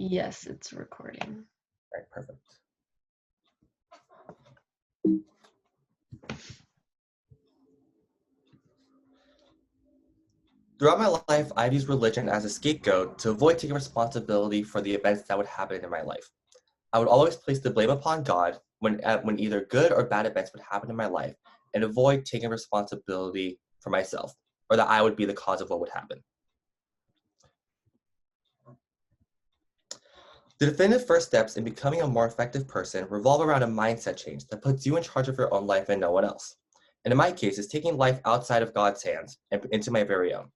Yes, it's recording. All right, perfect. Throughout my life, I've used religion as a scapegoat to avoid taking responsibility for the events that would happen in my life. I would always place the blame upon God when either good or bad events would happen in my life and avoid taking responsibility for myself or that I would be the cause of what would happen. The definitive first steps in becoming a more effective person revolve around a mindset change that puts you in charge of your own life and no one else. And in my case, is taking life outside of God's hands and into my very own.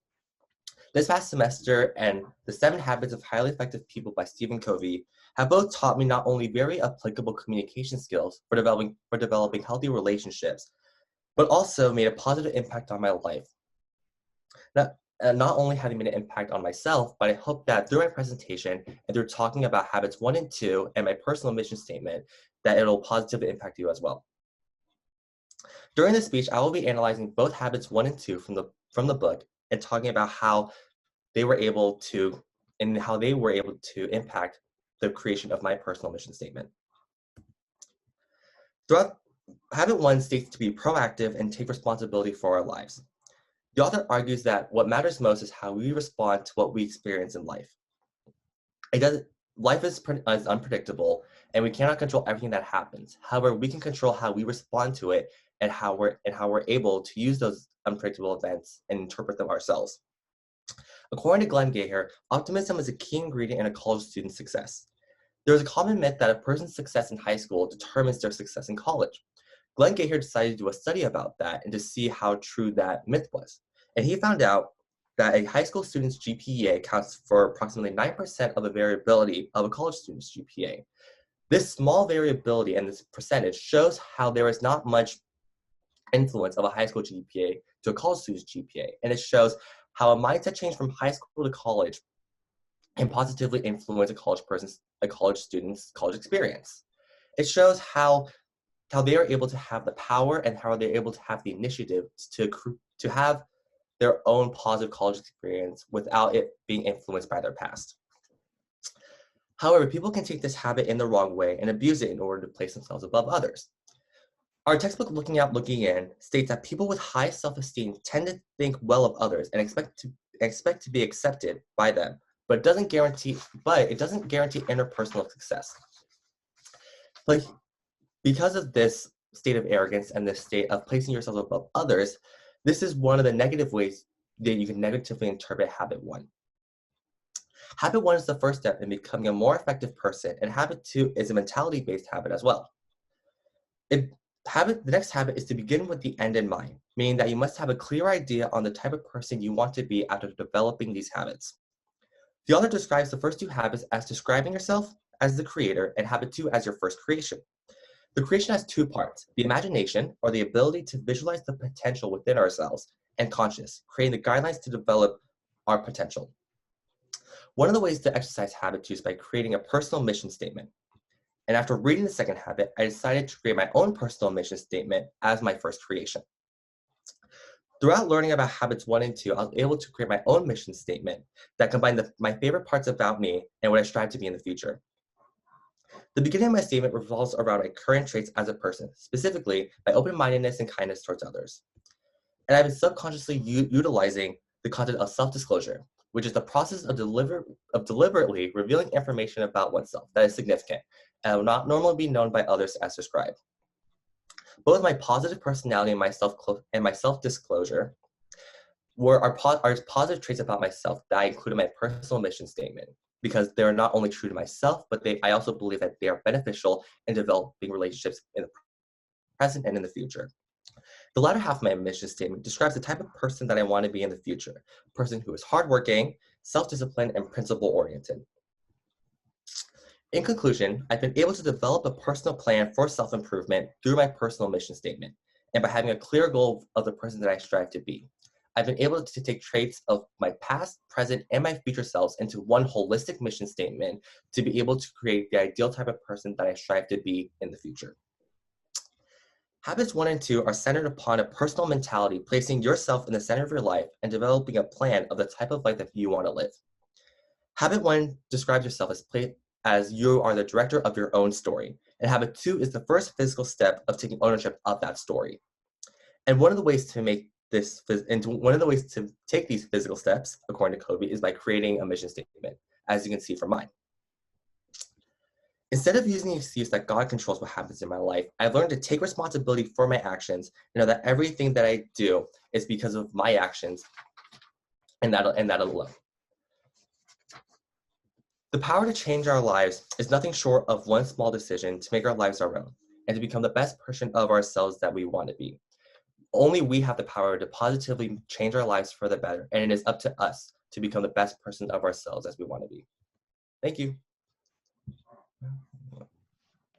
This past semester and The 7 Habits of Highly Effective People by Stephen Covey have both taught me not only very applicable communication skills for developing healthy relationships, but also made a positive impact on my life. Not only having made an impact on myself, but I hope that through my presentation and through talking about habits 1 and 2 and my personal mission statement, that it'll positively impact you as well. During this speech, I will be analyzing both habits 1 and 2 from the book and talking about how they were able to impact the creation of my personal mission statement. Throughout, habit 1 states to be proactive and take responsibility for our lives. The author argues that what matters most is how we respond to what we experience in life. Life is unpredictable, and we cannot control everything that happens. However, we can control how we respond to it and how we're able to use those unpredictable events and interpret them ourselves. According to Glenn Gaher, optimism is a key ingredient in a college student's success. There is a common myth that a person's success in high school determines their success in college. Glenn Gaher decided to do a study about that and to see how true that myth was. And he found out that a high school student's GPA accounts for approximately 9% of the variability of a college student's GPA. This small variability and this percentage shows how there is not much influence of a high school GPA to a college student's GPA. And it shows how a mindset change from high school to college can positively influence a college student's college experience. It shows how they are able to have the power and how they're able to have the initiative to have their own positive college experience without it being influenced by their past. However, people can take this habit in the wrong way and abuse it in order to place themselves above others. Our textbook, Looking Out, Looking In, states that people with high self-esteem tend to think well of others and expect to be accepted by them, but it doesn't guarantee interpersonal success. Like, because of this state of arrogance and this state of placing yourself above others, this is one of the negative ways that you can negatively interpret habit 1. Habit 1 is the first step in becoming a more effective person, and habit 2 is a mentality-based habit as well. The next habit is to begin with the end in mind, meaning that you must have a clear idea on the type of person you want to be after developing these habits. The author describes the first 2 habits as describing yourself as the creator and habit 2 as your first creation. The creation has 2 parts: the imagination, or the ability to visualize the potential within ourselves, and conscious, creating the guidelines to develop our potential. One of the ways to exercise habit 2 is by creating a personal mission statement. And after reading the second habit, I decided to create my own personal mission statement as my first creation. Throughout learning about habits 1 and 2, I was able to create my own mission statement that combined my favorite parts about me and what I strive to be in the future. The beginning of my statement revolves around my current traits as a person, specifically my open-mindedness and kindness towards others. And I've been subconsciously utilizing the concept of self-disclosure, which is the process of deliberately revealing information about oneself that is significant and will not normally be known by others as described. Both my positive personality and my self-disclosure are positive traits about myself that I include in my personal mission statement, because they are not only true to myself, but I also believe that they are beneficial in developing relationships in the present and in the future. The latter half of my mission statement describes the type of person that I want to be in the future: a person who is hardworking, self-disciplined, and principle-oriented. In conclusion, I've been able to develop a personal plan for self-improvement through my personal mission statement, and by having a clear goal of the person that I strive to be. I've been able to take traits of my past, present, and my future selves into one holistic mission statement to be able to create the ideal type of person that I strive to be in the future. Habits 1 and 2 are centered upon a personal mentality, placing yourself in the center of your life and developing a plan of the type of life that you want to live. Habit 1 describes yourself as you are the director of your own story. And habit 2 is the first physical step of taking ownership of that story. And one of the ways to take these physical steps, according to Kobe, is by creating a mission statement, as you can see from mine. Instead of using the excuse that God controls what happens in my life, I've learned to take responsibility for my actions and know that everything that I do is because of my actions and that alone. The power to change our lives is nothing short of one small decision to make our lives our own and to become the best version of ourselves that we want to be. Only we have the power to positively change our lives for the better, and it is up to us to become the best person of ourselves as we want to be. Thank you.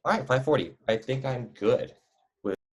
All right, 5:40. I think I'm good.